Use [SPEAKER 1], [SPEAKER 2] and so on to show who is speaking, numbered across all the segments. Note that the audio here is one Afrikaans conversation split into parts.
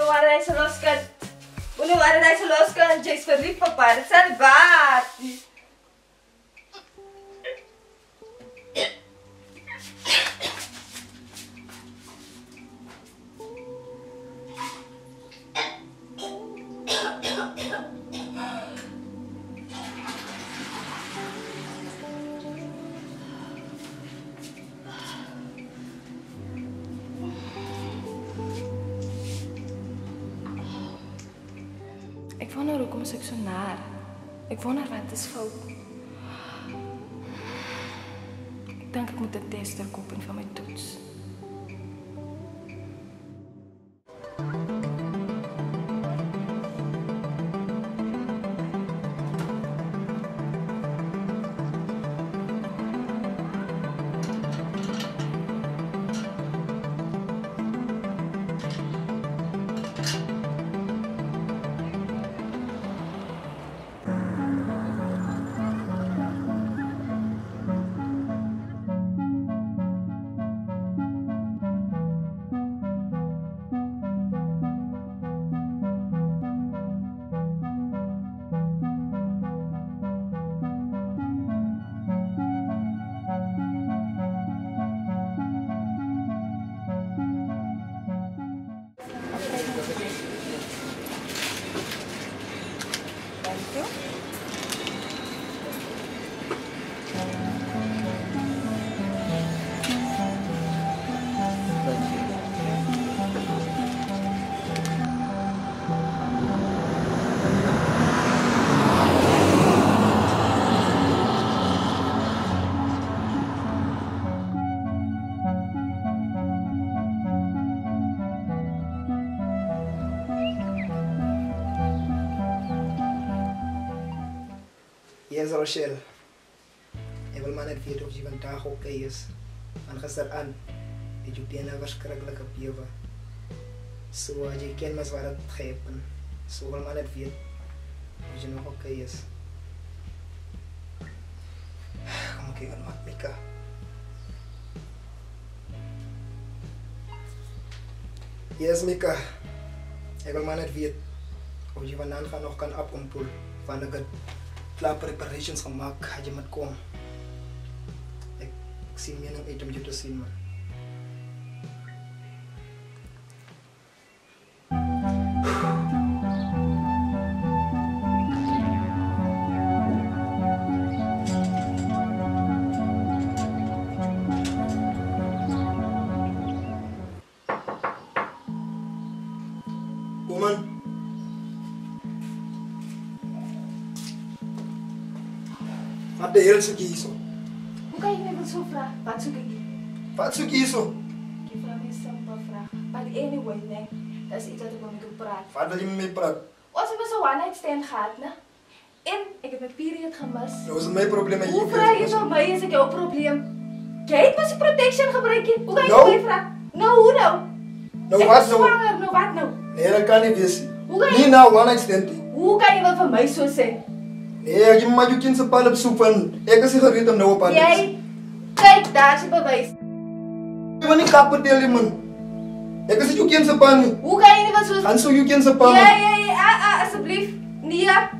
[SPEAKER 1] waar hy se loskan. Hoe waar hy se loskan, jy's verlief op haar. Salvat.
[SPEAKER 2] Ek wonder hoekom is ek so naar. Ek wonder wat is fout. Ek dink ek moet 'n tester koop en van my toets.
[SPEAKER 3] Yes, Rochelle. Ik wil maar net weten of je vandaag oké is. Van gisteraan het je bijna verschrikkelijk op je. Zo, je kent me waar het geven. Zo wil maar net weten of je nog oké is. Kom ik even met Mika. Yes, Mika. Ik wil maar net weten of je vandaag nog kan opkomen van de klaar preparations gemaakt, had je met kom. Ik zie meer nog iets om je te zien, man. Woman. Wat de hel zoek je zo?
[SPEAKER 2] Hoe kan je mij zo vragen? Wat zoek ik?
[SPEAKER 3] Wat zoek je zo?
[SPEAKER 2] Ik vraag me simpel vraag. Maar anyway, nee. Dat is iets wat ik met me praat.
[SPEAKER 3] Wat wil je met mij praten?
[SPEAKER 2] Als ik met zo'n one-night stand gehad, ne? En ik heb mijn period gemist.
[SPEAKER 3] Dat was mijn probleem en
[SPEAKER 2] Hoe vraag je van mij? Is het jouw probleem? Jij hebt mijn protection gebruiken. Hoe kan je
[SPEAKER 3] Nou?
[SPEAKER 2] mij vragen? Nou, hoe nou?
[SPEAKER 3] Nou
[SPEAKER 2] ik
[SPEAKER 3] wat
[SPEAKER 2] ben
[SPEAKER 3] nou?
[SPEAKER 2] zwanger, nou wat nou?
[SPEAKER 3] Nee, dat kan niet wezen.
[SPEAKER 2] Hoe kan je...
[SPEAKER 3] Niet nou, one night stand.
[SPEAKER 2] Hoe kan je wat van mij zo zeggen?
[SPEAKER 3] Nee, je mag je kind zijn pal op zoek van. Ik heb sigaret om nou op aan.
[SPEAKER 2] Jij, kijk, daar is je bewijs.
[SPEAKER 3] Je moet niet kappen delen, man. Ik heb je kind zijn pal niet.
[SPEAKER 2] Hoe kan je niet wat zo...
[SPEAKER 3] Gaan zo je kind zijn pal.
[SPEAKER 2] Ja, alsjeblieft. Nia.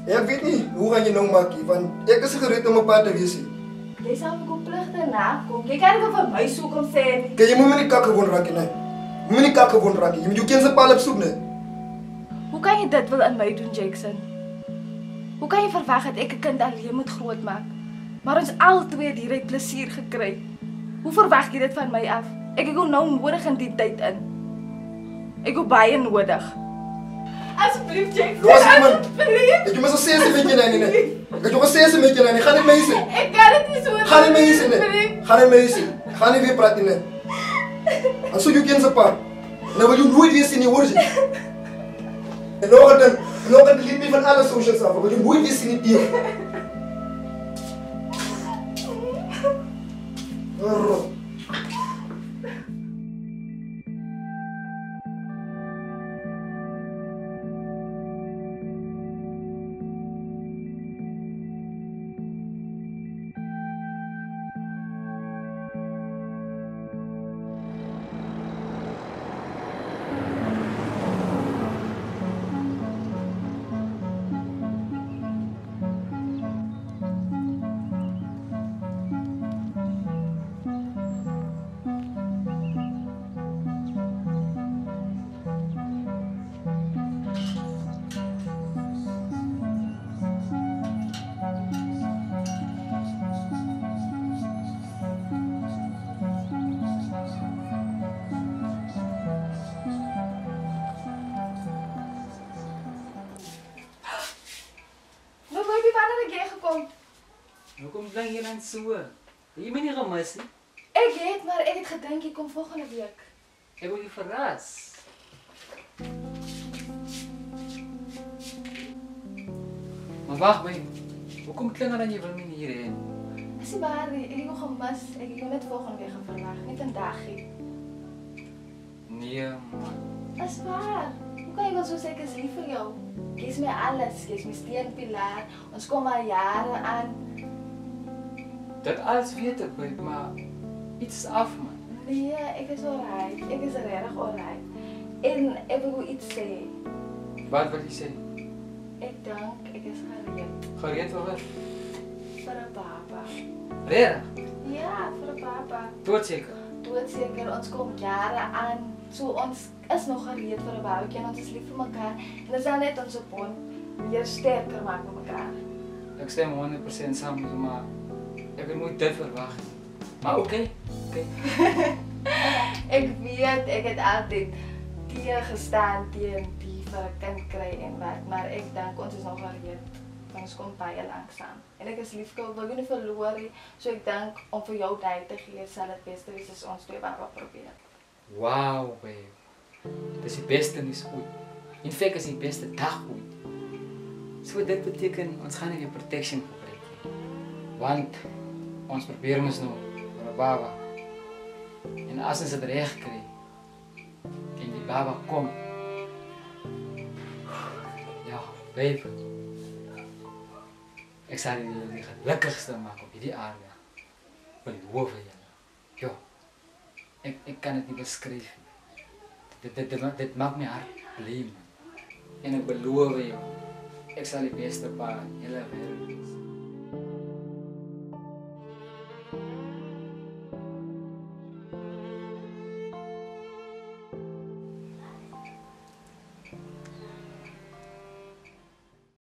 [SPEAKER 3] Ik weet niet, hoe ga je nou maken? Van, ik heb sigaret om op aan te wezen.
[SPEAKER 2] Jij zou me ook plichten nakomen. Jij kan het van mij zoeken om zeggen.
[SPEAKER 3] Kijk, je moet me niet kakken gewoon raken, nee. Je moet niet kakken gewoon raken. Je moet je kind zijn pal op zoek, nee.
[SPEAKER 2] Hoe kan je dit wel aan mij doen, Jackson? Hoe kan je verwachten dat ik een kind alleen moet grootmaken? Maar ons al twee direct plezier gekregen. Hoe verwacht je dit van mij af? Ik heb nou nodig in die tijd in. Ik heb baie nodig. Alsjeblieft, Jackson.
[SPEAKER 3] Los je, man.
[SPEAKER 2] Alsjeblieft.
[SPEAKER 3] Ik moet zo zeggen met je, nee. Ik moet zeggen met je, nee. Ga niet mee zijn.
[SPEAKER 2] Ik kan het niet zo.
[SPEAKER 3] Ga niet mee zijn, nee. Ga niet mee zijn. Ga niet weer praten, nee. Als je kind zijn pal. Dan wil je nooit weer zien in je origine. En nog een liet me van alle socials af, want je moet niet zien in die.
[SPEAKER 4] Hoekom dink jy dan so? Jy my nie gemis nie.
[SPEAKER 2] Ek het, maar ek het gedink jy kom volgende week.
[SPEAKER 4] Ek wil jou verras. Maar wag my. Hoekom klink dan jy wil my nie hier hê?
[SPEAKER 2] Dis nie waar nie, ek het jou gemis. Ek het jou net volgende week verwag, nie vandag nie.
[SPEAKER 4] Nee, man.
[SPEAKER 2] Dis waar. Hoe kan jy wel so sê ek is lief vir jou? Jy is my alles, jy is my steunpilaar. Ons kom al jare aan.
[SPEAKER 4] Dit alles weet ek, babe, maar iets is af, man.
[SPEAKER 2] Nee, ek is alright. Ek is regtig alright. En ek wil iets sê.
[SPEAKER 4] Wat wil jy sê?
[SPEAKER 2] Ek dink ek is gereed
[SPEAKER 4] Gereed vir wat?
[SPEAKER 2] vir 'n baba.
[SPEAKER 4] Regtig?
[SPEAKER 2] Ja, vir 'n baba.
[SPEAKER 4] Doodseker.
[SPEAKER 2] Doodseker, ons kom jare aan. So ons is nog gereed vir 'n babatjie en ons is lief vir mekaar. En dit sal net ons bond meer sterker maak met mekaar.
[SPEAKER 4] Ek stem 100% saam met jou, maar ek het nooit dit verwag nie. Maar oké.
[SPEAKER 2] Ek weet ek het altyd teen gestaan teen die vir 'n kind kry en wat, maar ek dink ons is nog gereed. Ons kom baie lank saam. En ek is lief vir jou, wil jou nie verloor nie. So ek dink om vir jou tyd te gee sal dit beste wees as ons twee baba probeer.
[SPEAKER 4] Wow, babe. Dis die beste nuus ooit. In feite is die beste dag ooit. So dit beteken ons gaan nie weer protection gebruik nie. Want ons probeer mos nou vir 'n baba. En as ons dit reg kry en die baba kom. Ja, babe. Ek sal julle die gelukkigste maak op hierdie aarde. Beloof julle. Ja. Ek kan dit nie beskryf nie. Dit maak my hart bly, man. En ek beloof jou, ek sal die beste pa in hele wêreld wees.